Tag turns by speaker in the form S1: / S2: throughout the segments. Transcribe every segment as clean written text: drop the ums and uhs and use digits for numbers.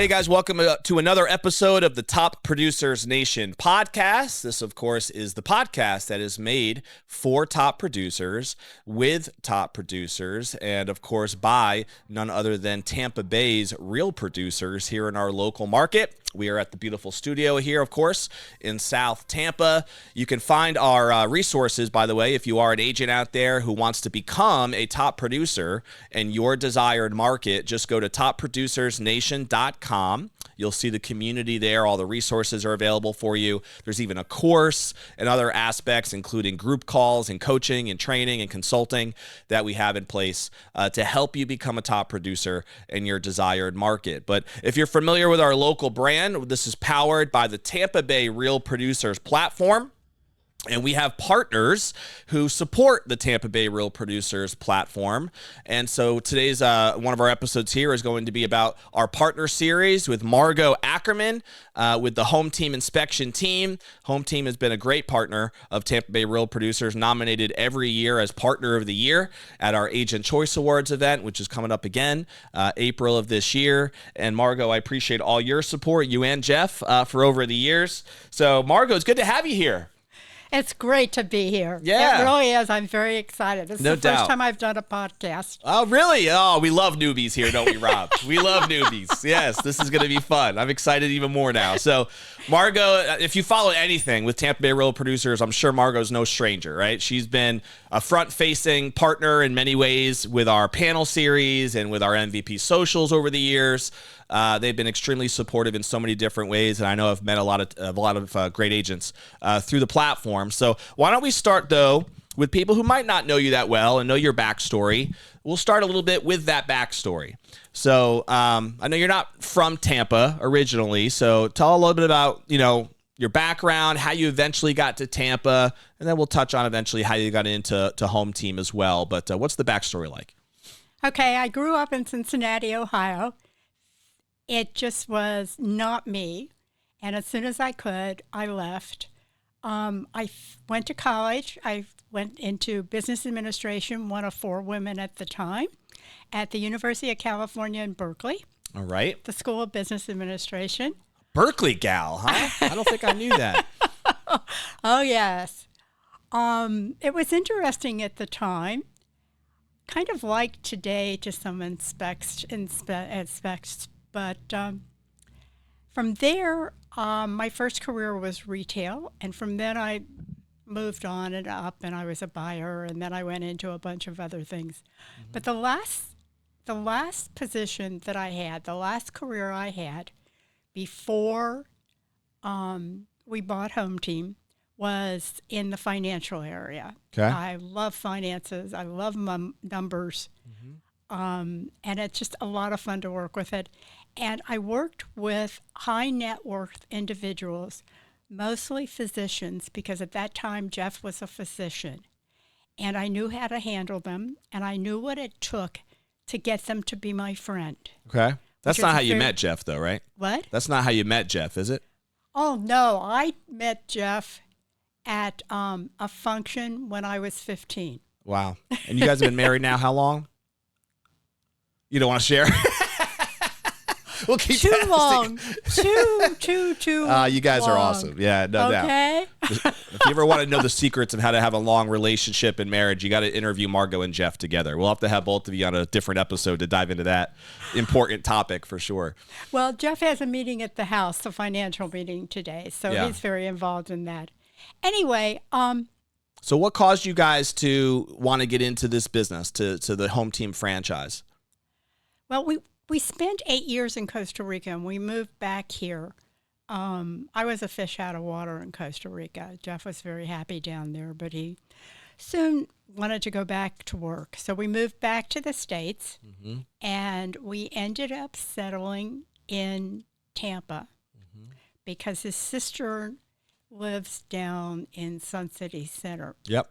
S1: Hey guys, welcome to another episode of the Top Producers Nation podcast. This, of course, is the podcast that is made for top producers, with top producers, and of course by none other than Tampa Bay's real producers here in our local market. We are at the beautiful studio here, of course, in South Tampa. You can find our resources, by the way, if you are an agent out there who wants to become a top producer in your desired market. Just go to topproducersnation.com. You'll see the community there. All the resources are available for you. There's even a course and other aspects, including group calls and coaching and training and consulting that we have in place to help you become a top producer in your desired market. But if you're familiar with our local brand, this is powered by the Tampa Bay Real Producers platform. And we have partners who support the Tampa Bay Real Producers platform. And so today's one of our episodes here is going to be about our partner series with Margo Ackerman with the Home Team Inspection Team. Home Team has been a great partner of Tampa Bay Real Producers, nominated every year as Partner of the Year at our Agent Choice Awards event, which is coming up again April of this year. And Margo, I appreciate all your support, you and Jeff, for over the years. So Margo, it's good to have you here.
S2: It's great to be here.
S1: Yeah.
S2: It really is. I'm very excited. This is the first time I've done a podcast.
S1: Oh, really? Oh, we love newbies here, don't we, Rob? We love newbies. Yes, this is going to be fun. I'm excited even more now. So, Margo, if you follow anything with Tampa Bay Real Producers, I'm sure Margo's no stranger, right? She's been a front-facing partner in many ways with our panel series and with our MVP socials over the years. They've been extremely supportive in so many different ways, and I know I've met a lot of great agents through the platform. So why don't we start, though, with people who might not know you that well and know your backstory. We'll start a little bit with that backstory. So I know you're not from Tampa originally, so tell a little bit about, your background, how you eventually got to Tampa, and then we'll touch on eventually how you got into Home Team as well. But what's the backstory like?
S2: Okay, I grew up in Cincinnati, Ohio. It just was not me. And as soon as I could, I left. I went to college. I went into business administration, one of 4 women at the time, at the University of California in Berkeley.
S1: All right.
S2: The School of Business Administration.
S1: Berkeley gal, huh? I don't think I knew that.
S2: Oh, yes. It was interesting at the time, kind of like today to some aspects, but from there, my first career was retail, and from then I moved on and up, and I was a buyer, and then I went into a bunch of other things. Mm-hmm. But the last position that I had, the last career I had before we bought Home Team, was in the financial area.
S1: Okay.
S2: I love finances. I love numbers. Mm-hmm. And it's just a lot of fun to work with it. And I worked with high net worth individuals, mostly physicians, because at that time Jeff was a physician. And I knew how to handle them, and I knew what it took to get them to be my friend.
S1: Okay. That's not how you met Jeff, though, right?
S2: What?
S1: That's not how you met Jeff, is it?
S2: Oh, no. I met Jeff at a function when I was 15.
S1: Wow. And you guys have been married now how long? You don't want to share? We'll keep
S2: too
S1: asking.
S2: Long. Too
S1: you guys
S2: long.
S1: are awesome. Yeah, no doubt.
S2: Okay.
S1: If you ever want to know the secrets of how to have a long relationship and marriage, you got to interview Margo and Jeff together. We'll have to have both of you on a different episode to dive into that important topic for sure.
S2: Well, Jeff has a meeting at the house, the financial meeting today, so
S1: Yeah.
S2: he's very involved in that. Anyway,
S1: so what caused you guys to want to get into this business, to the Home Team franchise?
S2: Well, we spent 8 years in Costa Rica, and we moved back here. I was a fish out of water in Costa Rica. Jeff was very happy down there, but he soon wanted to go back to work. So we moved back to the States, mm-hmm. and we ended up settling in Tampa mm-hmm. because his sister lives down in Sun City Center.
S1: Yep.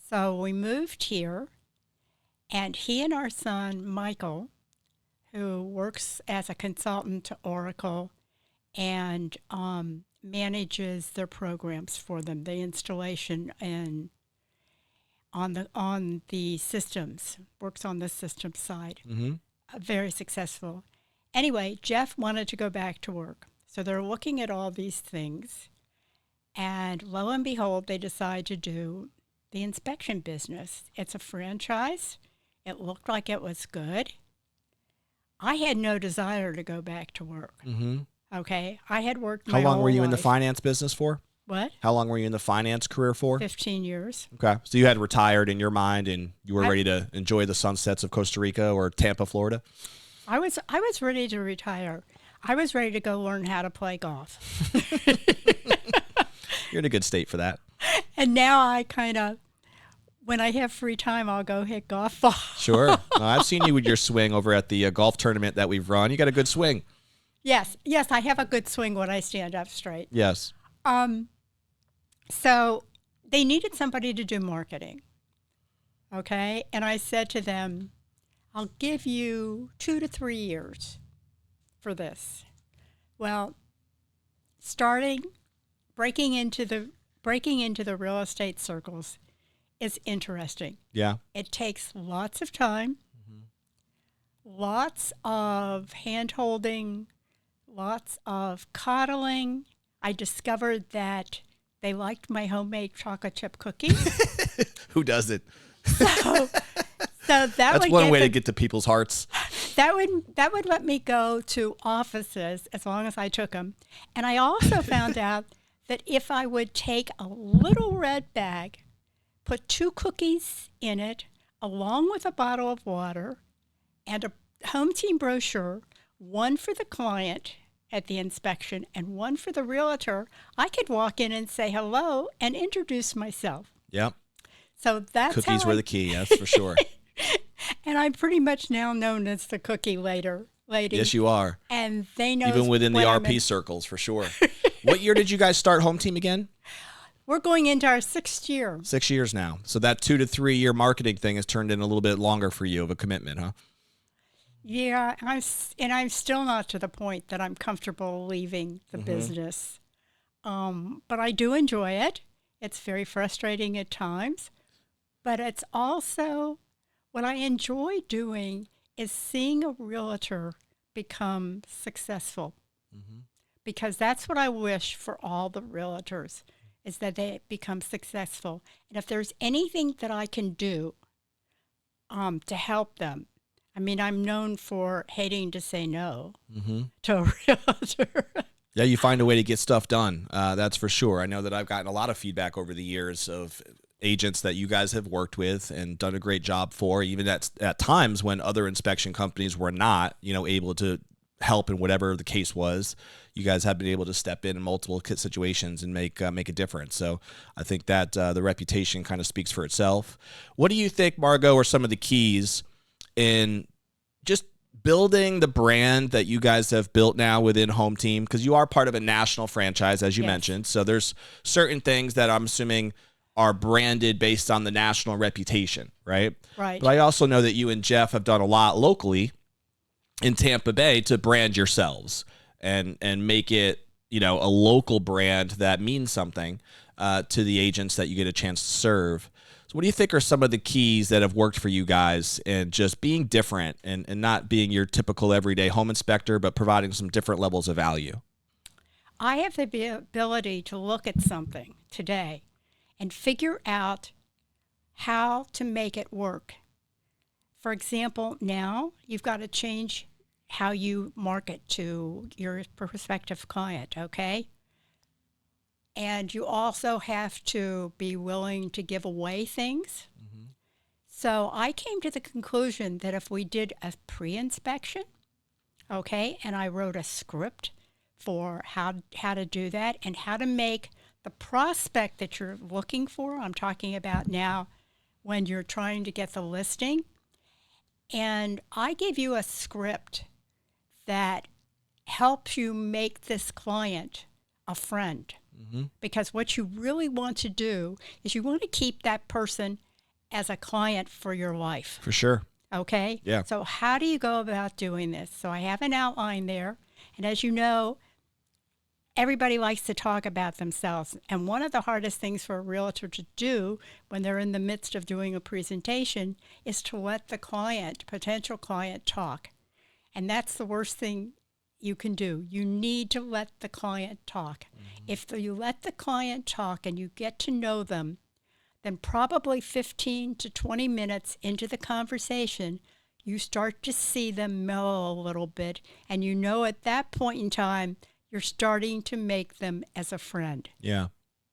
S2: So we moved here, and he and our son, Michael, who works as a consultant to Oracle and manages their programs for them, the installation and on the systems, works on the system side. Mm-hmm. Very successful. Anyway, Jeff wanted to go back to work. So they're looking at all these things. And lo and behold, they decide to do the inspection business. It's a franchise. It looked like it was good. I had no desire to go back to work.
S1: Mm-hmm.
S2: Okay. I had worked
S1: How
S2: my
S1: long
S2: whole
S1: were you in the
S2: life.
S1: finance business for?
S2: What?
S1: How long were you in the finance career for?
S2: 15 years.
S1: Okay. So you had retired in your mind and you were ready to enjoy the sunsets of Costa Rica or Tampa, Florida?
S2: I was ready to retire. I was ready to go learn how to play golf.
S1: You're in a good state for that.
S2: And now I kind of, when I have free time, I'll go hit golf balls.
S1: Sure. I've seen you with your swing over at the golf tournament that we've run. You got a good swing.
S2: Yes, I have a good swing when I stand up straight.
S1: Yes.
S2: So they needed somebody to do marketing. Okay. And I said to them, I'll give you 2 to 3 years for this. Well, breaking into the real estate circles is interesting.
S1: Yeah.
S2: It takes lots of time, lots of hand-holding, lots of coddling. I discovered that they liked my homemade chocolate chip cookies.
S1: Who doesn't?
S2: So
S1: That's one way to get to people's hearts.
S2: That would let me go to offices as long as I took them. And I also found out that if I would take a little red bag, put 2 cookies in it, along with a bottle of water and a home team brochure, one for the client at the inspection and one for the realtor, I could walk in and say hello and introduce myself.
S1: Yep.
S2: So that's
S1: Cookies
S2: how
S1: were the key, that's for sure.
S2: And I'm pretty much now known as the cookie lady.
S1: Yes, you are.
S2: And they know
S1: even within the RP circles, for sure. What year did you guys start Home Team again?
S2: We're going into our 6th year.
S1: 6 years now. So that 2 to 3 year marketing thing has turned in a little bit longer for you of a commitment, huh?
S2: Yeah, I'm still not to the point that I'm comfortable leaving the business. But I do enjoy it. It's very frustrating at times. But it's also, what I enjoy doing is seeing a realtor become successful. Because that's what I wish for all the realtors, is that they become successful. And if there's anything that I can do to help them, I mean, I'm known for hating to say no to a realtor.
S1: Yeah, you find a way to get stuff done. That's for sure. I know that I've gotten a lot of feedback over the years of agents that you guys have worked with and done a great job for, even at times when other inspection companies were not, able to help in whatever the case was. You guys have been able to step in multiple situations and make a difference. So I think that the reputation kind of speaks for itself. What do you think, Margo, are some of the keys in just building the brand that you guys have built now within Home Team? Because you are part of a national franchise, as you mentioned. So there's certain things that I'm assuming are branded based on the national reputation, right?
S2: Right.
S1: But I also know that you and Jeff have done a lot locally in Tampa Bay to brand yourselves and make it, a local brand that means something to the agents that you get a chance to serve. So what do you think are some of the keys that have worked for you guys in just being different and not being your typical everyday home inspector, but providing some different levels of value?
S2: I have the ability to look at something today and figure out how to make it work. For example, now you've got to change how you market to your prospective client, okay? And you also have to be willing to give away things. So I came to the conclusion that if we did a pre-inspection, okay, and I wrote a script for how to do that and how to make the prospect that you're looking for, I'm talking about now when you're trying to get the listing, and I give you a script that helps you make this client a friend. Because what you really want to do is you want to keep that person as a client for your life.
S1: For sure.
S2: Okay?
S1: Yeah.
S2: So how do you go about doing this? So I have an outline there. And as you know, everybody likes to talk about themselves. And one of the hardest things for a realtor to do when they're in the midst of doing a presentation is to let the client, potential client, talk. And that's the worst thing you can do. You need to let the client talk. If you let the client talk and you get to know them, then probably 15 to 20 minutes into the conversation, you start to see them mellow a little bit. And you know at that point in time, you're starting to make them as a friend.
S1: Yeah.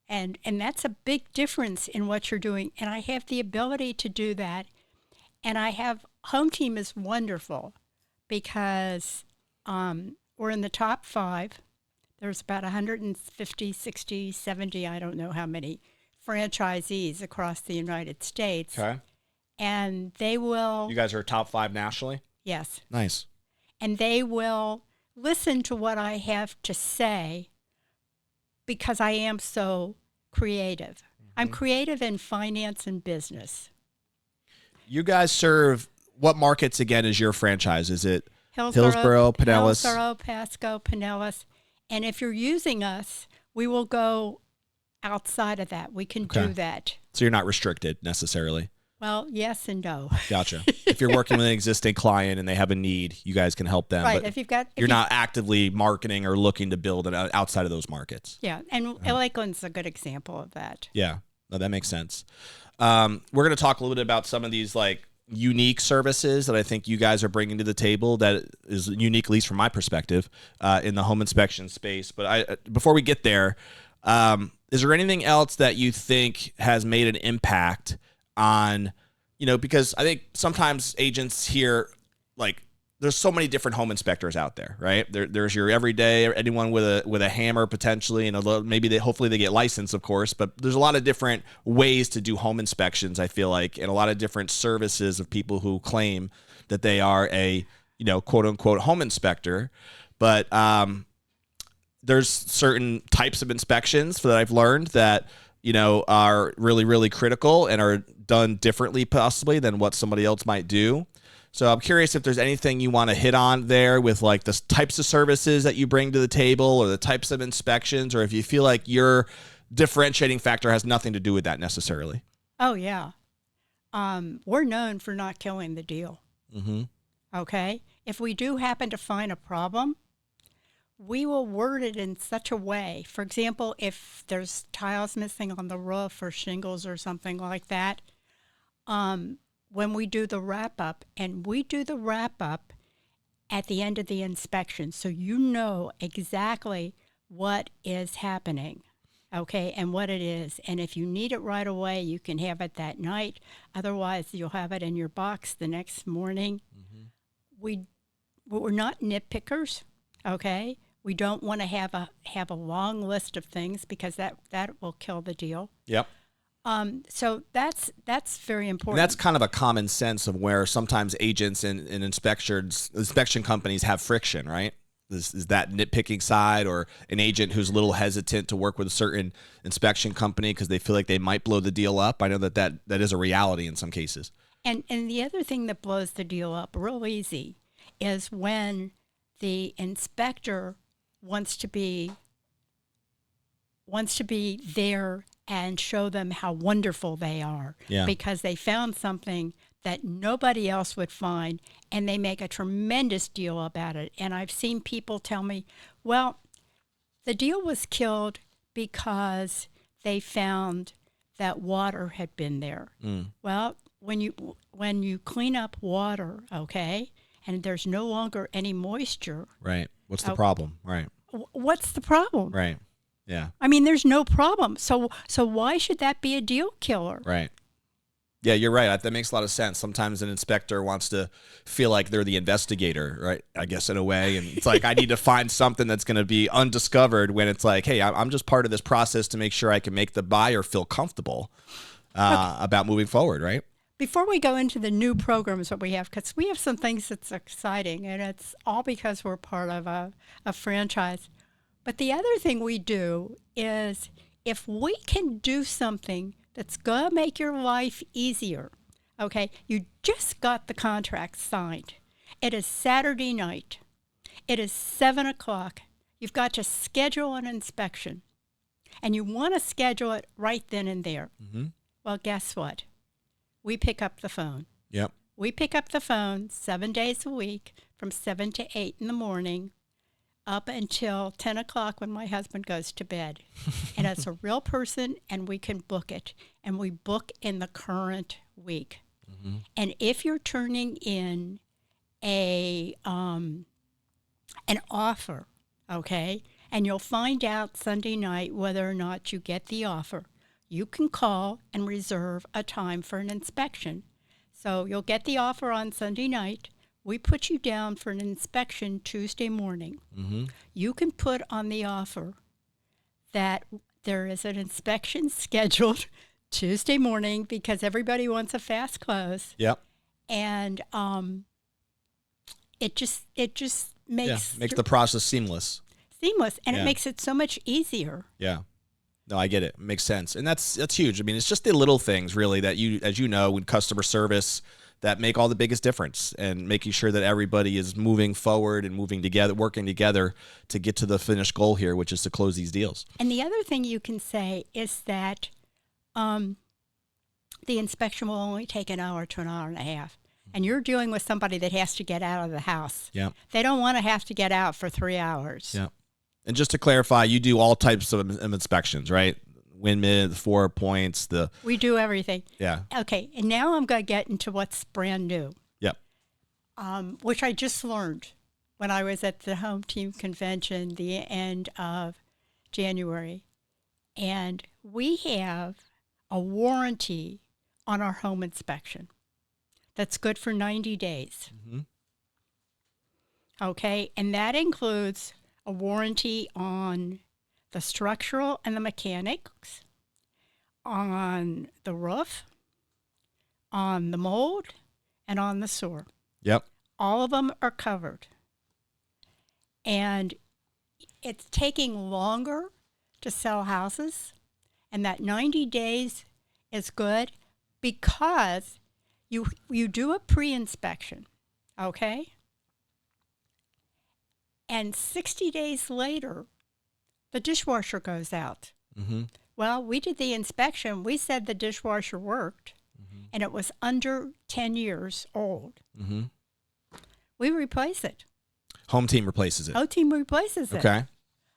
S2: And that's a big difference in what you're doing. And I have the ability to do that. And Home Team is wonderful because we're in the top 5. There's about 150, 60, 70, I don't know how many franchisees across the United States.
S1: Okay.
S2: And they will...
S1: You guys are top 5 nationally?
S2: Yes.
S1: Nice.
S2: And they will listen to what I have to say because I am so creative. I'm creative in finance and business.
S1: You guys serve what markets again is your franchise? Is it
S2: Hillsborough,
S1: Pinellas?
S2: Hillsborough, Pasco, Pinellas. And if you're using us, we will go outside of that. We can do that.
S1: So you're not restricted necessarily.
S2: Well, yes and no.
S1: Gotcha. If you're working with an existing client and they have a need, you guys can help them.
S2: Right.
S1: But you're not actively marketing or looking to build it outside of those markets.
S2: Yeah. And Lakeland's a good example of that.
S1: Yeah. No, that makes sense. We're going to talk a little bit about some of these like unique services that I think you guys are bringing to the table that is unique, at least from my perspective, in the home inspection space. But before we get there, is there anything else that you think has made an impact on, because I think sometimes agents hear like there's so many different home inspectors out there, right? There's your everyday, anyone with a hammer potentially, and hopefully they get licensed, of course, but there's a lot of different ways to do home inspections, I feel like, and a lot of different services of people who claim that they are a, quote unquote home inspector. But there's certain types of inspections that I've learned that, are really, really critical and are done differently possibly than what somebody else might do. So I'm curious if there's anything you want to hit on there with like the types of services that you bring to the table or the types of inspections, or if you feel like your differentiating factor has nothing to do with that necessarily.
S2: Oh, yeah. We're known for not killing the deal.
S1: Mm-hmm.
S2: Okay? If we do happen to find a problem, we will word it in such a way. For example, if there's tiles missing on the roof or shingles or something like that, when we do the wrap-up, and we do the wrap-up at the end of the inspection, so you know exactly what is happening, okay, and what it is. And if you need it right away, you can have it that night. Otherwise, you'll have it in your box the next morning. Mm-hmm. We're not nitpickers, okay? We don't want to have a long list of things because that will kill the deal.
S1: Yep.
S2: So that's very important.
S1: And that's kind of a common sense of where sometimes agents and inspection companies have friction, right? Is that nitpicking side, or an agent who's a little hesitant to work with a certain inspection company because they feel like they might blow the deal up. I know that is a reality in some cases. And
S2: the other thing that blows the deal up real easy is when the inspector wants to be there and show them how wonderful they are, because they found something that nobody else would find, and they make a tremendous deal about it. And I've seen people tell me, well, the deal was killed because they found that water had been there. Well, when you clean up water, okay, and there's no longer any moisture.
S1: Right. What's the problem? Right.
S2: What's the problem?
S1: Right. Yeah.
S2: I mean, there's no problem. So why should that be a deal killer?
S1: Right. Yeah, you're right. That makes a lot of sense. Sometimes an inspector wants to feel like they're the investigator, right? I guess in a way. And it's like, I need to find something that's going to be undiscovered, when it's like, hey, I'm just part of this process to make sure I can make the buyer feel comfortable about moving forward, right?
S2: Before we go into the new programs that we have, because we have some things that's exciting, and it's all because we're part of a franchise. But the other thing we do is, if we can do something that's going to make your life easier, okay, you just got the contract signed. It is Saturday night. It is 7 o'clock. You've got to schedule an inspection, and you want to schedule it right then and there. Mm-hmm. Well, guess what? We pick up the phone.
S1: Yep.
S2: We pick up the phone 7 days a week from 7 to 8 in the morning up until 10 o'clock when my husband goes to bed. And it's a real person, and we can book it. And we book in the current week. Mm-hmm. And if you're turning in an offer, okay, and you'll find out Sunday night whether or not you get the offer, you can call and reserve a time for an inspection. So you'll get the offer on Sunday night. We put you down for an inspection Tuesday morning. Mm-hmm. You can put on the offer that there is an inspection scheduled Tuesday morning because everybody wants a fast close.
S1: Yep.
S2: And it just makes
S1: the process seamless.
S2: And it makes it so much easier.
S1: Yeah. No, I get it. It makes sense. And that's huge. I mean, it's just the little things really that as you know, in customer service that make all the biggest difference, and making sure that everybody is moving forward and moving together, working together to get to the finished goal here, which is to close these deals.
S2: And the other thing you can say is that the inspection will only take an hour to an hour and a half. And you're dealing with somebody that has to get out of the house.
S1: Yeah.
S2: They don't want to have to get out for 3 hours.
S1: Yeah. And just to clarify, you do all types of inspections, right? Wind mid, 4 points,
S2: We do everything.
S1: Yeah.
S2: Okay, and now I'm going to get into what's brand new.
S1: Yep.
S2: Which I just learned when I was at the home team convention the end of January. And we have a warranty on our home inspection that's good for 90 days. Mm-hmm. Okay, and that includes a warranty on the structural and the mechanics, on the roof, on the mold, and on the sewer.
S1: Yep.
S2: All of them are covered. And it's taking longer to sell houses, and that 90 days is good because you do a pre-inspection, okay? And 60 days later, the dishwasher goes out. Mm-hmm. Well, we did the inspection. We said the dishwasher worked, and it was under 10 years old. Mm-hmm. We replace it.
S1: Home team replaces it.
S2: Home team replaces it.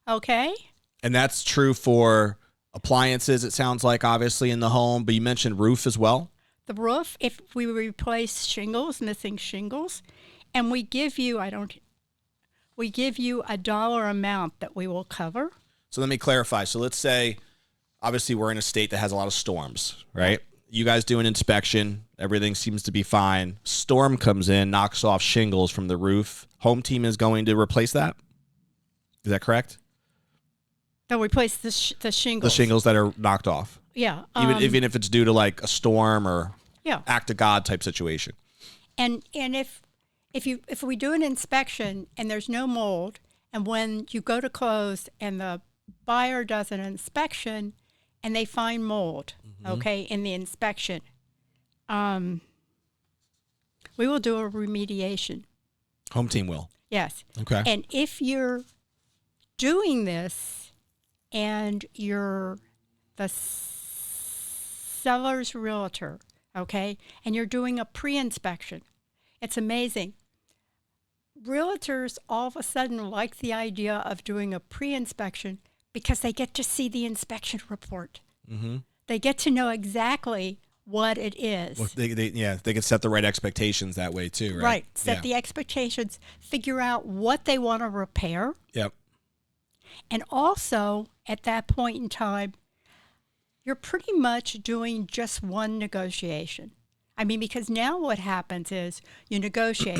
S2: Okay.
S1: And that's true for appliances, it sounds like, obviously, in the home. But you mentioned roof as well.
S2: The roof, if we replace shingles, missing shingles, and we give you a dollar amount that we will cover.
S1: So let me clarify. So let's say, obviously, we're in a state that has a lot of storms, right? You guys do an inspection. Everything seems to be fine. Storm comes in, knocks off shingles from the roof. Home team is going to replace that? Is that correct?
S2: They'll replace the shingles.
S1: The shingles that are knocked off.
S2: Yeah.
S1: Even if it's due to like a storm or act of God type situation.
S2: And if we do an inspection and there's no mold, and when you go to close and the buyer does an inspection and they find mold, in the inspection, we will do a remediation.
S1: Home team will.
S2: Yes.
S1: Okay.
S2: And if you're doing this and you're the seller's realtor, and you're doing a pre-inspection, it's amazing. Realtors all of a sudden like the idea of doing a pre-inspection because they get to see the inspection report. Mm-hmm. They get to know exactly what it is.
S1: Well, they can set the right expectations that way too, right?
S2: Right. Set the expectations, figure out what they want to repair.
S1: Yep.
S2: And also, at that point in time, you're pretty much doing just one negotiation. I mean, because now what happens is you negotiate.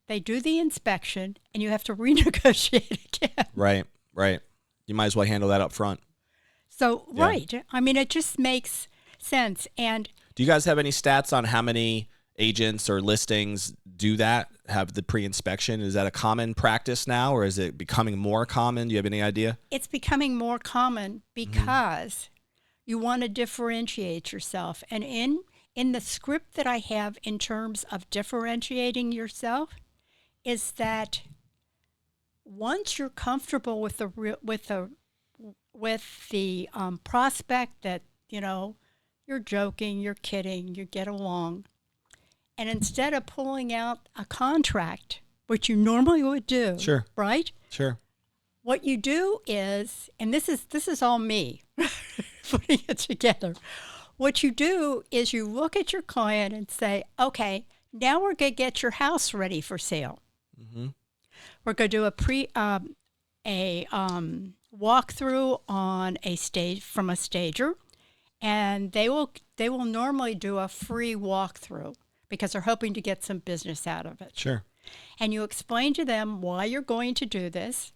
S2: They do the inspection, and you have to renegotiate again.
S1: Right. You might as well handle that up front.
S2: So, right. I mean, it just makes sense. And
S1: do you guys have any stats on how many agents or listings do that, have the pre-inspection? Is that a common practice now, or is it becoming more common? Do you have any idea?
S2: It's becoming more common because you want to differentiate yourself. And in the script that I have in terms of differentiating yourself is that once you're comfortable with the prospect that, you're joking, you're kidding, you get along, and instead of pulling out a contract what you normally would do.
S1: Sure.
S2: Right?
S1: Sure.
S2: What you do is, and this is all me putting it together. What you do is you look at your client and say, okay, now we're going to get your house ready for sale.
S1: Mm-hmm.
S2: We're going to do a walkthrough on a stage from a stager, and they will normally do a free walkthrough because they're hoping to get some business out of it.
S1: Sure.
S2: And you explain to them why you're going to do this.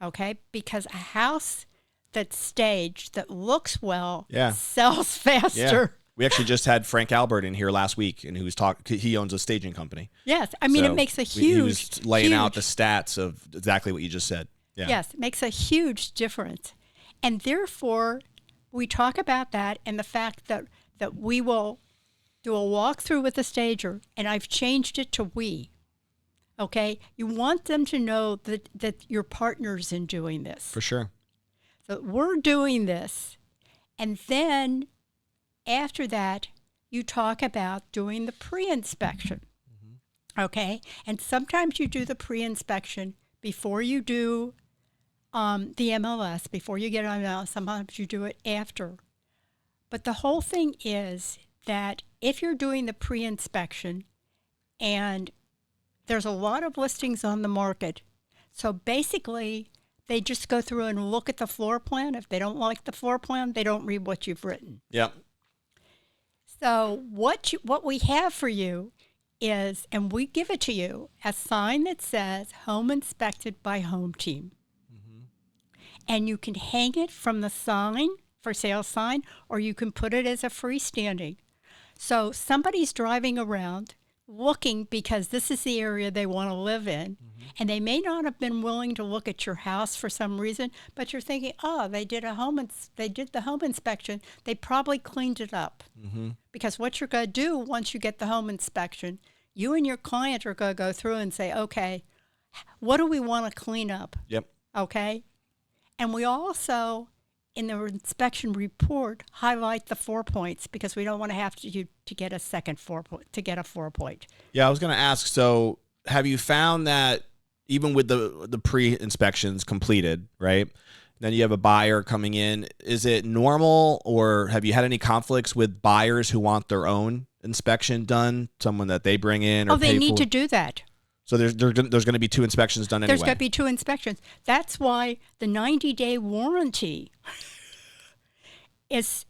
S2: Okay, because a house that's staged, that looks well, sells faster.
S1: Yeah. We actually just had Frank Albert in here last week, and he owns a staging company.
S2: Yes, I mean,
S1: So
S2: it makes a huge...
S1: He was laying out the stats of exactly what you just said. Yeah.
S2: Yes, it makes a huge difference. And therefore, we talk about that and the fact that we will do a walkthrough with the stager, and I've changed it to we. Okay, you want them to know that you're partners in doing this.
S1: For sure.
S2: So we're doing this, and then after that, you talk about doing the pre-inspection. Mm-hmm. Okay, and sometimes you do the pre-inspection before you do the MLS, before you get on MLS. Sometimes you do it after. But the whole thing is that if you're doing the pre-inspection and there's a lot of listings on the market. So basically, they just go through and look at the floor plan. If they don't like the floor plan, they don't read what you've written.
S1: Yep.
S2: So what we have for you is, and we give it to you, a sign that says home inspected by Home Team. Mm-hmm. And you can hang it from the sign, for sale sign, or you can put it as a freestanding. So somebody's driving around looking because this is the area they want to live in. Mm-hmm. And they may not have been willing to look at your house for some reason, but you're thinking, oh, they did the home inspection. They probably cleaned it up. Mm-hmm. Because what you're going to do once you get the home inspection, you and your client are going to go through and say, okay, what do we want to clean up?
S1: Yep.
S2: Okay. And we also, in the inspection report, highlight the 4 points because we don't want to have to get a second 4 point to get a 4 point.
S1: Yeah, I was going to ask. So, have you found that even with the pre-inspections completed, right? Then you have a buyer coming in. Is it normal, or have you had any conflicts with buyers who want their own inspection done? Someone that they bring in or
S2: they need to do that.
S1: So there's going to be 2 inspections done anyway.
S2: There's going to be 2 inspections. That's why the 90-day warranty is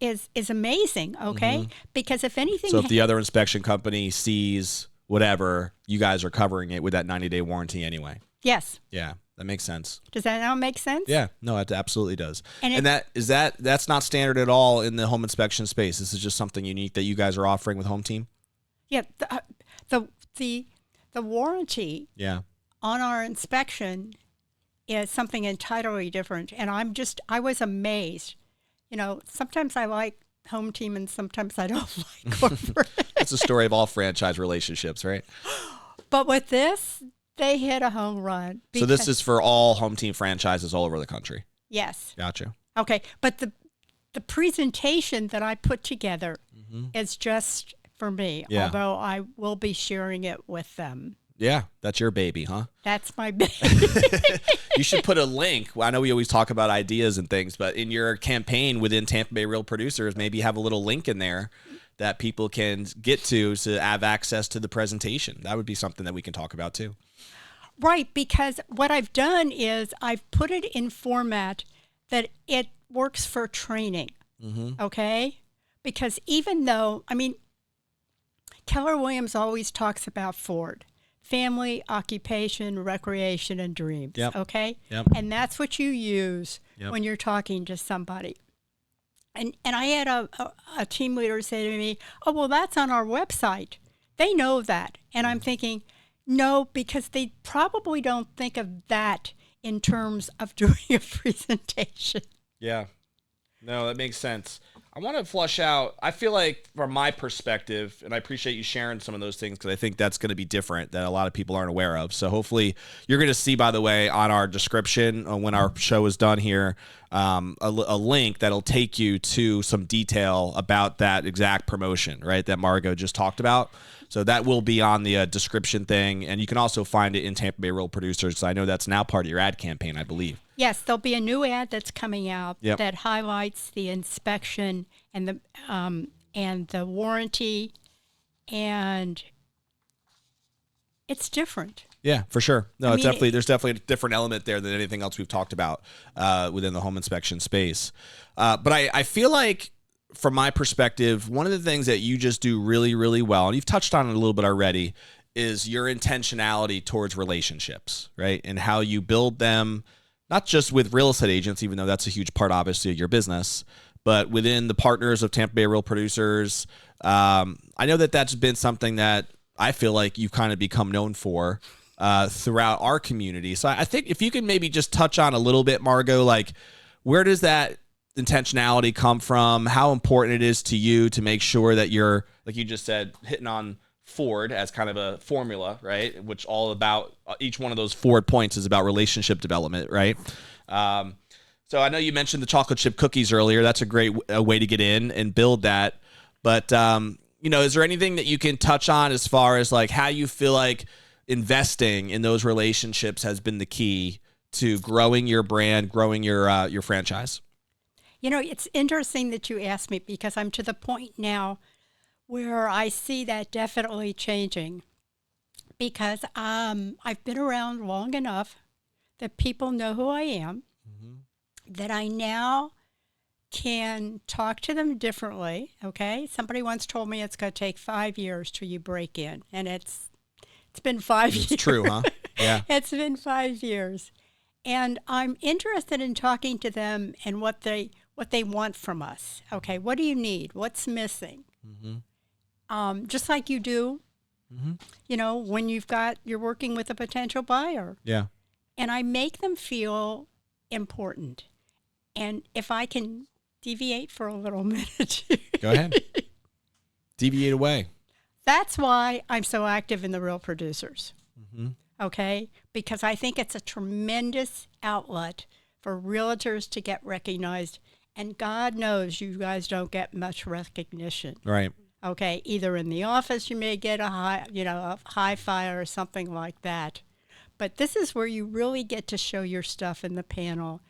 S2: amazing, okay? Mm-hmm. Because if anything...
S1: So if the other inspection company sees whatever, you guys are covering it with that 90-day warranty anyway.
S2: Yes.
S1: Yeah, that makes sense.
S2: Does that now make sense?
S1: Yeah, no, it absolutely does. And that's not standard at all in the home inspection space. This is just something unique that you guys are offering with Home Team?
S2: Yeah, the warranty on our inspection is something entirely different. And I was amazed. You know, sometimes I like Home Team and sometimes I don't like corporate.
S1: That's the story of all franchise relationships, right?
S2: But with this, they hit a home run.
S1: So this is for all Home Team franchises all over the country?
S2: Yes.
S1: Gotcha.
S2: Okay, but the presentation that I put together is just for me, although I will be sharing it with them.
S1: Yeah, that's your baby, huh?
S2: That's my baby.
S1: You should put a link. Well, I know we always talk about ideas and things, but in your campaign within Tampa Bay Real Producers, maybe have a little link in there that people can get to have access to the presentation. That would be something that we can talk about too.
S2: Right, because what I've done is I've put it in format that it works for training, okay? Because even though, Keller Williams always talks about Ford. Family, occupation, recreation, and dreams, okay?
S1: Yep.
S2: And that's what you use when you're talking to somebody. And I had a team leader say to me, oh, well, that's on our website. They know that. And I'm thinking, no, because they probably don't think of that in terms of doing a presentation.
S1: Yeah. No, that makes sense. I want to flush out. I feel like from my perspective, and I appreciate you sharing some of those things because I think that's going to be different that a lot of people aren't aware of. So hopefully you're going to see, by the way, on our description when our show is done here, a link that'll take you to some detail about that exact promotion, right, that Margo just talked about. So that will be on the description thing, and you can also find it in Tampa Bay Real Producers. So I know that's now part of your ad campaign, I believe.
S2: Yes, there'll be a new ad that's coming out
S1: Yep.
S2: that highlights the inspection and the warranty, and it's different.
S1: Yeah, for sure. No,
S2: I
S1: it's
S2: mean,
S1: there's definitely a different element there than anything else we've talked about within the home inspection space. But I feel like, from my perspective, one of the things that you just do really, really well, and you've touched on it a little bit already, is your intentionality towards relationships, right? And how you build them, not just with real estate agents, even though that's a huge part, obviously, of your business, but within the partners of Tampa Bay Real Producers. I know that that's been something that I feel like you've kind of become known for throughout our community. So I think if you can maybe just touch on a little bit, Margo, like, where does that intentionality come from? How important it is to you to make sure that you're, like you just said, hitting on Ford as kind of a formula, right? Which all about each one of those Ford points is about relationship development, right? So I know you mentioned the chocolate chip cookies earlier. That's a great way to get in and build that. But, is there anything that you can touch on as far as like how you feel like investing in those relationships has been the key to growing your brand, growing your franchise?
S2: It's interesting that you asked me because I'm to the point now where I see that definitely changing because I've been around long enough that people know who I am, that I now can talk to them differently, okay? Somebody once told me it's going to take 5 years till you break in, and it's been 5 years.
S1: It's true, huh? Yeah.
S2: It's been 5 years. And I'm interested in talking to them and what they want from us. Okay, what do you need? What's missing? Just like you do, when you're working with a potential buyer.
S1: Yeah.
S2: And I make them feel important. And if I can deviate for a little minute.
S1: Go ahead. Deviate away.
S2: That's why I'm so active in the Real Producers. Okay? Because I think it's a tremendous outlet for realtors to get recognized. And God knows you guys don't get much recognition.
S1: Right.
S2: Okay? Either in the office you may get a high five or something like that. But this is where you really get to show your stuff in the panel.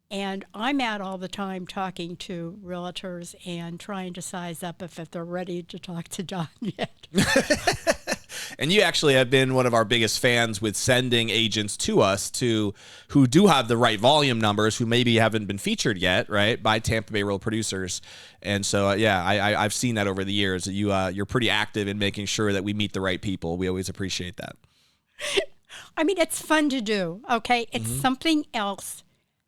S2: And I'm out all the time talking to realtors and trying to size up if they're ready to talk to Don yet.
S1: And you actually have been one of our biggest fans with sending agents to us who do have the right volume numbers, who maybe haven't been featured yet, right, by Tampa Bay Real Producers. And so, I've seen that over the years. That you're pretty active in making sure that we meet the right people. We always appreciate that.
S2: I mean, it's fun to do, okay? It's something else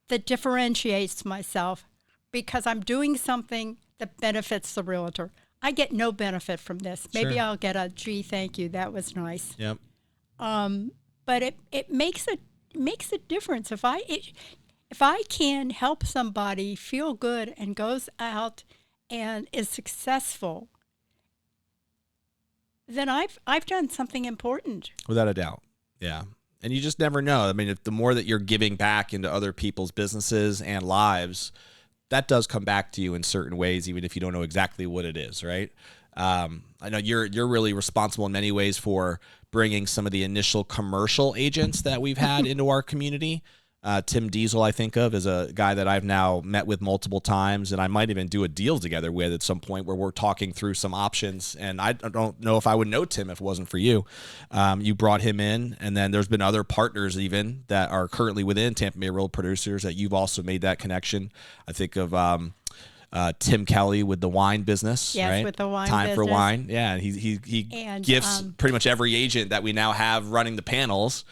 S2: that differentiates myself because I'm doing something that benefits the realtor. I get no benefit from this. Maybe
S1: Sure.
S2: I'll get a, gee, thank you, that was nice.
S1: Yep.
S2: But it makes a difference. If I can help somebody feel good and goes out and is successful, then I've done something important.
S1: Without a doubt. Yeah. And you just never know. I mean, if the more that you're giving back into other people's businesses and lives, that does come back to you in certain ways, even if you don't know exactly what it is, right? I know you're really responsible in many ways for bringing some of the initial commercial agents that we've had into our community. Tim Diesel, I think of, is a guy that I've now met with multiple times, and I might even do a deal together with at some point where we're talking through some options. And I don't know if I would know Tim if it wasn't for you. You brought him in, and then there's been other partners even that are currently within Tampa Bay Real Producers that you've also made that connection. I think of Tim Kelly with the wine business,
S2: Yes,
S1: right?
S2: with the wine
S1: Time for
S2: business.
S1: Wine. Yeah, he
S2: And,
S1: gifts pretty much every agent that we now have running the panels.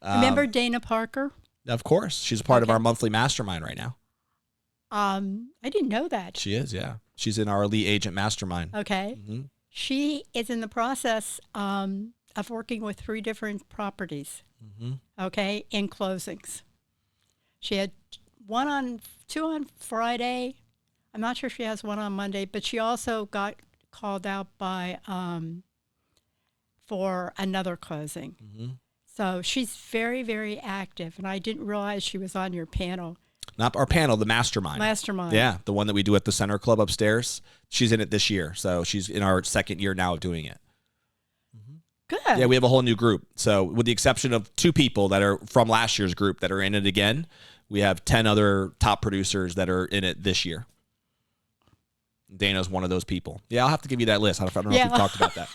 S2: Remember Dana Parker?
S1: Of course. She's a part of our monthly mastermind right now.
S2: I didn't know that.
S1: She is, yeah. She's in our elite agent mastermind.
S2: Okay. She is in the process of working with 3 different properties, okay, in closings. She had 2 on Friday, I'm not sure if she has one on Monday, but she also got called out by for another closing.
S1: Mm-hmm.
S2: So she's very, very active, and I didn't realize she was on your panel.
S1: Not our panel, the mastermind.
S2: Mastermind.
S1: Yeah, the one that we do at the Center Club upstairs. She's in it this year, so she's in our second year now of doing it.
S2: Good.
S1: Yeah, we have a whole new group. So with the exception of 2 people that are from last year's group that are in it again, we have 10 other top producers that are in it this year. Dana's one of those people. Yeah, I'll have to give you that list. I don't know if we've talked about that.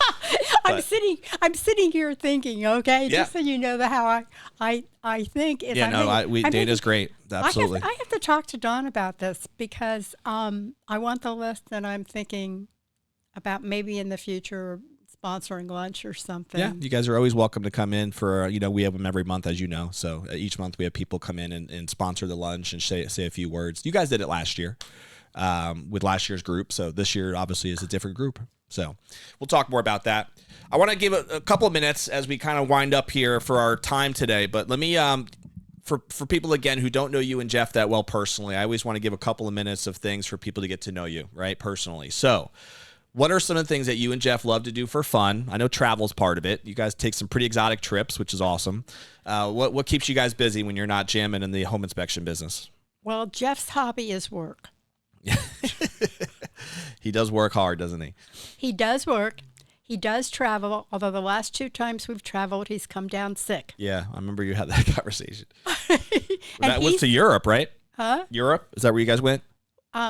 S2: I'm sitting here thinking, okay,
S1: Yeah.
S2: just so you know how I think.
S1: Dana's great. Absolutely.
S2: I have to talk to Dawn about this because I want the list, and I'm thinking about maybe in the future sponsoring lunch or something.
S1: Yeah, you guys are always welcome to come in for, we have them every month, as you know. So each month we have people come in and sponsor the lunch and say a few words. You guys did it last year with last year's group. So this year obviously is a different group. So we'll talk more about that. I want to give a couple of minutes as we kind of wind up here for our time today. But let me, for people, again, who don't know you and Jeff that well personally, I always want to give a couple of minutes of things for people to get to know you, right, personally. So what are some of the things that you and Jeff love to do for fun? I know travel's part of it. You guys take some pretty exotic trips, which is awesome. What keeps you guys busy when you're not jamming in the home inspection business?
S2: Well, Jeff's hobby is work.
S1: He does work hard, doesn't he?
S2: He does work. He does travel, although the last 2 times we've traveled, he's come down sick.
S1: Yeah, I remember you had that conversation.
S2: And
S1: that was to Europe, right?
S2: Huh?
S1: Europe? Is that where you guys went?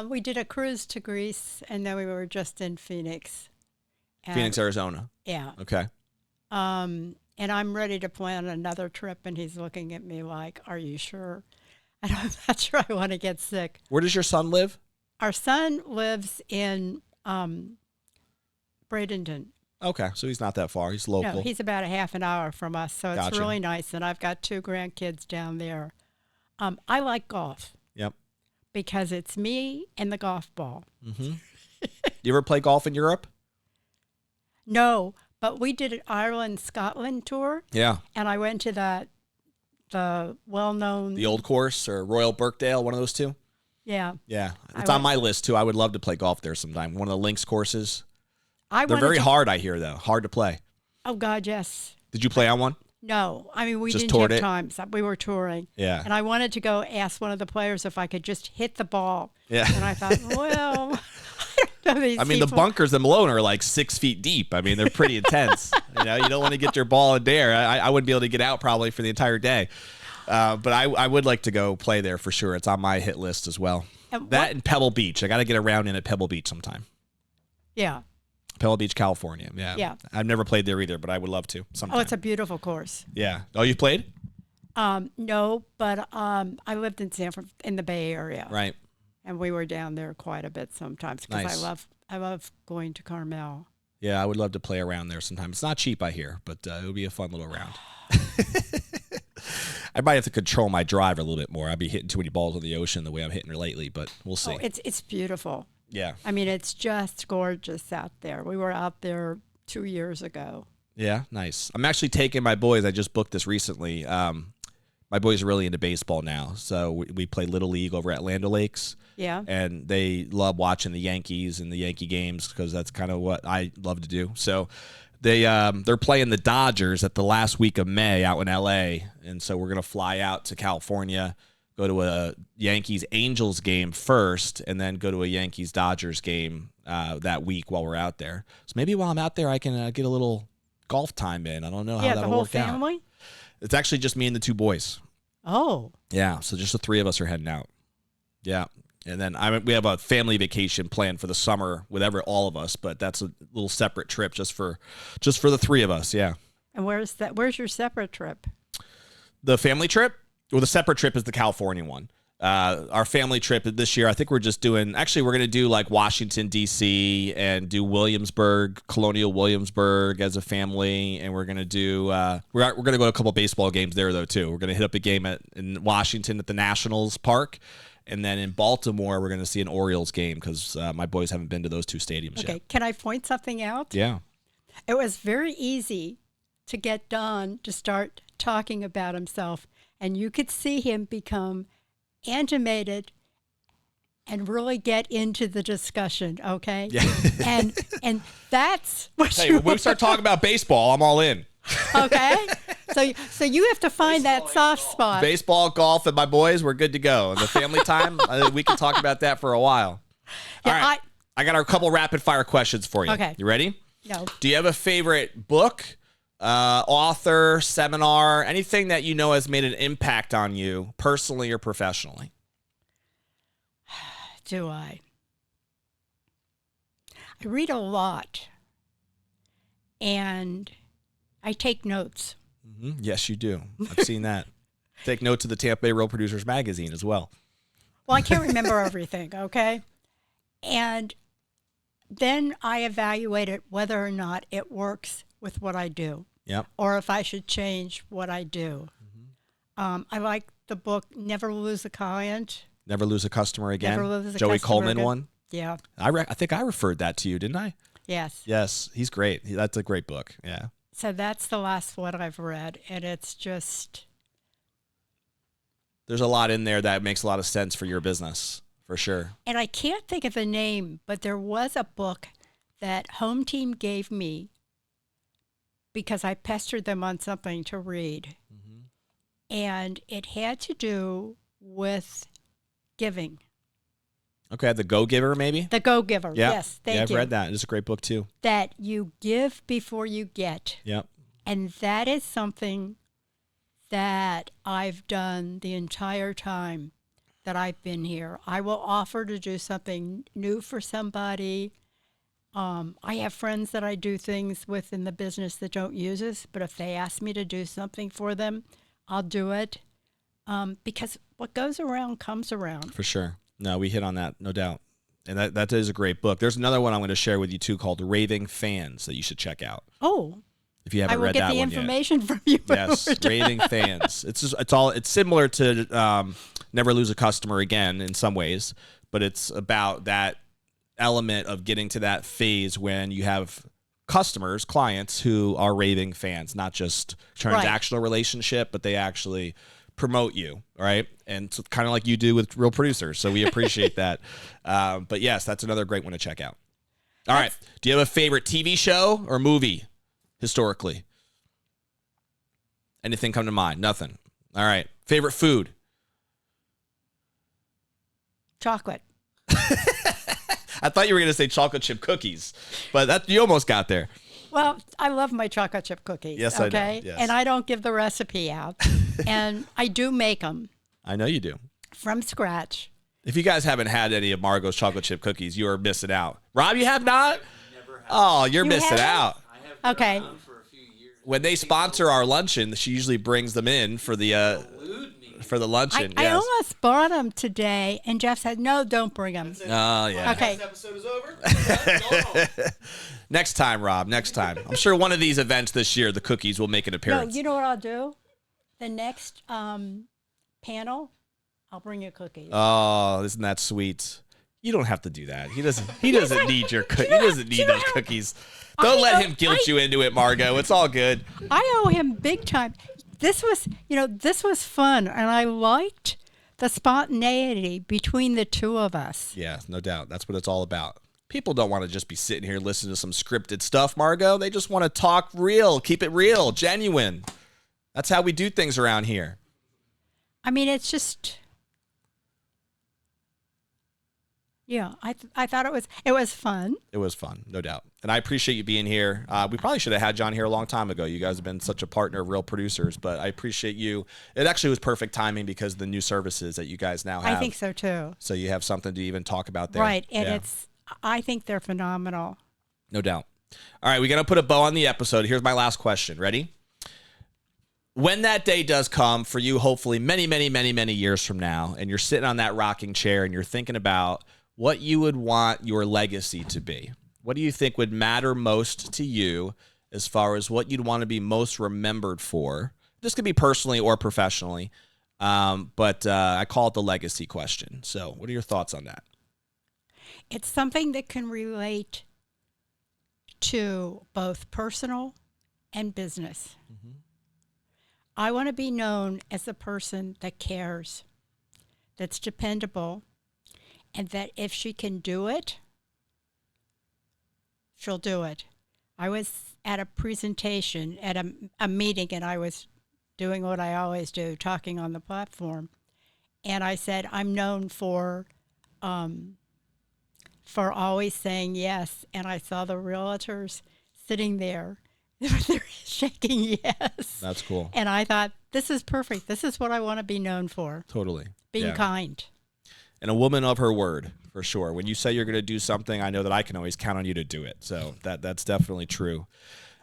S2: We did a cruise to Greece, and then we were just in Phoenix.
S1: Phoenix, Arizona.
S2: Yeah.
S1: Okay.
S2: And I'm ready to plan another trip, and he's looking at me like, are you sure? And I'm not sure I want to get sick.
S1: Where does your son live?
S2: Our son lives in Bradenton.
S1: Okay, so he's not that far. He's local.
S2: No, he's about a half an hour from us, so it's
S1: Gotcha.
S2: really nice. And I've got 2 grandkids down there. I like golf.
S1: Yep.
S2: Because it's me and the golf ball.
S1: Mm-hmm. You ever play golf in Europe?
S2: No, but we did an Ireland-Scotland tour.
S1: Yeah.
S2: And I went to the well-known...
S1: The Old Course or Royal Birkdale, one of those 2?
S2: Yeah.
S1: Yeah. It's on my list, too. I would love to play golf there sometime. One of the links courses. They're very hard, I hear, though. Hard to play.
S2: Oh, God, yes.
S1: Did you play on one?
S2: No. I mean, we
S1: Just
S2: didn't
S1: toured
S2: have
S1: it?
S2: time. So we were touring.
S1: Yeah.
S2: And I wanted to go ask one of the players if I could just hit the ball.
S1: Yeah.
S2: And I thought, well, I don't know these
S1: I mean,
S2: people.
S1: the bunkers in Malone are like 6 feet deep. I mean, they're pretty intense. You don't want to get your ball in there. I wouldn't be able to get out probably for the entire day. But I would like to go play there for sure. It's on my hit list as well. And Pebble Beach. I got to get around in at Pebble Beach sometime.
S2: Yeah.
S1: Pebble Beach, California. Yeah.
S2: Yeah.
S1: I've never played there either, but I would love to sometime.
S2: Oh, it's a beautiful course.
S1: Yeah. Oh, you played?
S2: No, but I lived in in the Bay Area.
S1: Right.
S2: And we were down there quite a bit sometimes because
S1: Nice.
S2: I love going to Carmel.
S1: Yeah, I would love to play around there sometime. It's not cheap, I hear, but it would be a fun little round. I might have to control my drive a little bit more. I'd be hitting too many balls on the ocean the way I'm hitting her lately, but we'll see.
S2: Oh, it's beautiful.
S1: Yeah.
S2: I mean, it's just gorgeous out there. We were out there 2 years ago.
S1: Yeah, nice. I'm actually taking my boys. I just booked this recently. My boys are really into baseball now, so we play Little League over at Land O'Lakes.
S2: Yeah.
S1: And they love watching the Yankees and the Yankee games because that's kind of what I love to do. So they're playing the Dodgers at the last week of May out in L.A., and so we're going to fly out to California, go to a Yankees-Angels game first, and then go to a Yankees-Dodgers game that week while we're out there. So maybe while I'm out there, I can get a little golf time in. I don't know how that'll work out.
S2: Yeah, the whole family?
S1: It's actually just me and the 2 boys.
S2: Oh.
S1: Yeah, so just the 3 of us are heading out. Yeah. And then we have a family vacation planned for the summer with all of us, but that's a little separate trip just for the 3 of us. Yeah.
S2: And where's your separate trip?
S1: The family trip? Well, the separate trip is the California one. Our family trip this year, I think we're going to do like Washington, D.C. and do Colonial Williamsburg as a family. And we're going to do, we're going to go to a couple baseball games there though, too. We're going to hit up a game in Washington at the Nationals Park. And then in Baltimore, we're going to see an Orioles game because my boys haven't been to those 2 stadiums yet.
S2: Okay, can I point something out?
S1: Yeah.
S2: It was very easy to get Don to start talking about himself, and you could see him become animated and really get into the discussion, okay?
S1: Yeah.
S2: And that's what
S1: Hey,
S2: you
S1: when we start talking about baseball, I'm all in.
S2: okay? So you have to find that soft spot.
S1: Baseball, golf, and my boys, we're good to go. And the family time, we can talk about that for a while.
S2: Yeah,
S1: all right. I got a couple rapid fire questions for you.
S2: Okay.
S1: You ready?
S2: No.
S1: Do you have a favorite book, author, seminar, anything that you know has made an impact on you personally or professionally?
S2: Do I? I read a lot, and I take notes.
S1: Mm-hmm. Yes, you do. I've seen that. Take notes of the Tampa Bay Real Producers magazine as well.
S2: Well, I can't remember everything, okay? And then I evaluate it whether or not it works with what I do.
S1: Yep.
S2: Or if I should change what I do. Mm-hmm. I like the book Never Lose a Client.
S1: Never Lose a Customer Again.
S2: Never Lose a
S1: Joey
S2: Customer
S1: Coleman
S2: Again.
S1: one.
S2: Yeah.
S1: I think I referred that to you, didn't I?
S2: Yes.
S1: Yes, he's great. That's a great book. Yeah.
S2: So that's the last one I've read, and it's just...
S1: There's a lot in there that makes a lot of sense for your business, for sure.
S2: And I can't think of the name, but there was a book that Home Team gave me because I pestered them on something to read. Mm-hmm. And it had to do with giving.
S1: Okay, The Go-Giver, maybe?
S2: The Go-Giver,
S1: Yep.
S2: yes, thank you.
S1: Yeah, I've read that. It's a great book, too.
S2: That you give before you get.
S1: Yep.
S2: And that is something that I've done the entire time that I've been here. I will offer to do something new for somebody. I have friends that I do things with in the business that don't use us, but if they ask me to do something for them, I'll do it. Because what goes around comes around.
S1: For sure. No, we hit on that, no doubt. And that is a great book. There's another one I'm going to share with you, too, called Raving Fans that you should check out.
S2: Oh,
S1: if you haven't
S2: I will
S1: read
S2: get
S1: that
S2: the
S1: one
S2: information from you.
S1: Yes, Raving Fans. It's similar to Never Lose a Customer Again in some ways, but it's about that element of getting to that phase when you have customers, clients who are raving fans, not just transactional relationship, but they actually promote you, right? And so kind of like you do with Real Producers. So we appreciate that. But yes, that's another great one to check out. All right. Do you have a favorite TV show or movie historically? Anything come to mind? Nothing. All right. Favorite food?
S2: Chocolate.
S1: I thought you were going to say chocolate chip cookies, but you almost got there.
S2: Well, I love my chocolate chip cookies.
S1: Yes,
S2: okay?
S1: I know. Yes.
S2: And I don't give the recipe out. And I do make them.
S1: I know you do.
S2: From scratch.
S1: If you guys haven't had any of Margo's chocolate chip cookies, you are missing out. Rob, you have not? Never have. Oh, you're missing out.
S2: I have okay.
S3: For a few years.
S1: When they sponsor our luncheon, she usually brings them in for the luncheon.
S2: I almost bought them today, and Jeff said, "No, don't bring them."
S1: Oh, yeah.
S2: Okay.
S3: This episode is over. Go home.
S1: Next time, Rob. Next time. I'm sure one of these events this year, the cookies will make an
S2: No,
S1: appearance.
S2: you know what I'll do? The next panel, I'll bring you cookies.
S1: Oh, isn't that sweet? You don't have to do that. He doesn't need your cookies. He doesn't need those cookies. Don't let him guilt you into it, Margo. It's all good.
S2: I owe him big time. This was fun, and I liked the spontaneity between the two of us.
S1: Yeah, no doubt. That's what it's all about. People don't want to just be sitting here listening to some scripted stuff, Margo. They just want to talk real, keep it real, genuine. That's how we do things around here.
S2: I mean, it's just... Yeah, I thought it was fun.
S1: It was fun, no doubt. And I appreciate you being here. We probably should have had John here a long time ago. You guys have been such a partner of Real Producers, but I appreciate you. It actually was perfect timing because of the new services that you guys now have.
S2: I think so too.
S1: So you have something to even talk about there.
S2: Right, and I think they're phenomenal.
S1: No doubt. All right, we got to put a bow on the episode. Here's my last question. Ready? When that day does come for you, hopefully many, many, many, many years from now, and you're sitting on that rocking chair and you're thinking about what you would want your legacy to be. What do you think would matter most to you as far as what you'd want to be most remembered for? This could be personally or professionally, but I call it the legacy question. So what are your thoughts on that?
S2: It's something that can relate to both personal and business. Mm-hmm. I want to be known as a person that cares, that's dependable, and that if she can do it, she'll do it. I was at a presentation at a meeting, and I was doing what I always do, talking on the platform. And I said, I'm known for always saying yes. And I saw the realtors sitting there. They're shaking yes.
S1: That's cool.
S2: And I thought, this is perfect. This is what I want to be known for.
S1: Totally.
S2: Being kind.
S1: And a woman of her word, for sure. When you say you're going to do something, I know that I can always count on you to do it. So that's definitely true.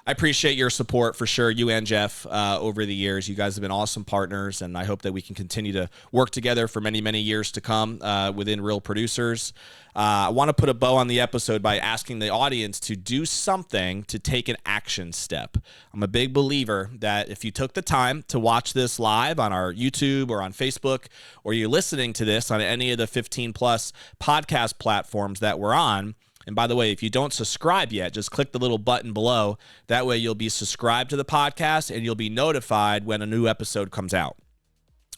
S1: I appreciate your support for sure, you and Jeff, over the years. You guys have been awesome partners, and I hope that we can continue to work together for many, many years to come within Real Producers. I want to put a bow on the episode by asking the audience to do something to take an action step. I'm a big believer that if you took the time to watch this live on our YouTube or on Facebook, or you're listening to this on any of the 15-plus podcast platforms that we're on, and by the way, if you don't subscribe yet, just click the little button below. That way you'll be subscribed to the podcast and you'll be notified when a new episode comes out,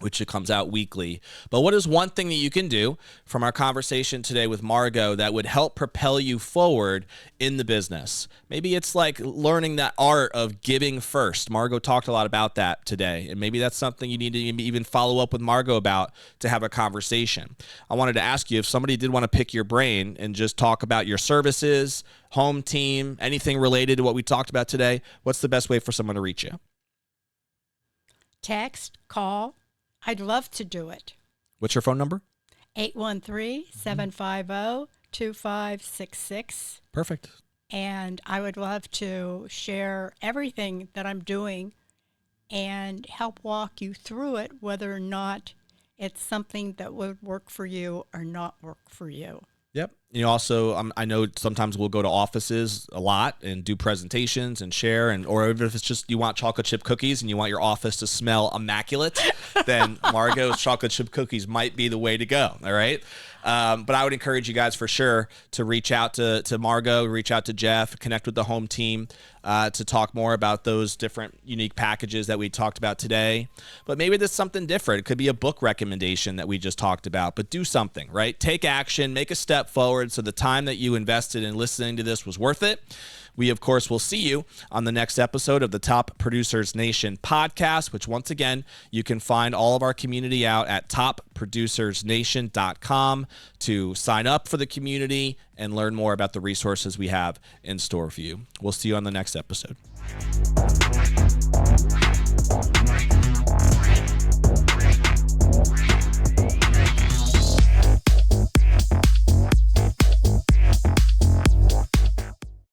S1: which it comes out weekly. But what is one thing that you can do from our conversation today with Margo that would help propel you forward in the business? Maybe it's like learning that art of giving first. Margo talked a lot about that today, and maybe that's something you need to even follow up with Margo about to have a conversation. I wanted to ask you if somebody did want to pick your brain and just talk about your services, home team, anything related to what we talked about today, what's the best way for someone to reach you?
S2: Text, call. I'd love to do it.
S1: What's your phone number?
S2: 813-750-2566.
S1: Perfect.
S2: And I would love to share everything that I'm doing and help walk you through it, whether or not it's something that would work for you or not work for you.
S1: Yep. You also, I know sometimes we'll go to offices a lot and do presentations and share, or even if it's just you want chocolate chip cookies and you want your office to smell immaculate, then Margo's chocolate chip cookies might be the way to go. All right. But I would encourage you guys for sure to reach out to Margo, reach out to Jeff, connect with the home team to talk more about those different unique packages that we talked about today. But maybe there's something different. It could be a book recommendation that we just talked about, but do something, right? Take action, make a step forward so the time that you invested in listening to this was worth it. We, of course, will see you on the next episode of the Top Producers Nation podcast, which once again, you can find all of our community out at topproducersnation.com to sign up for the community and learn more about the resources we have in store for you. We'll see you on the next episode.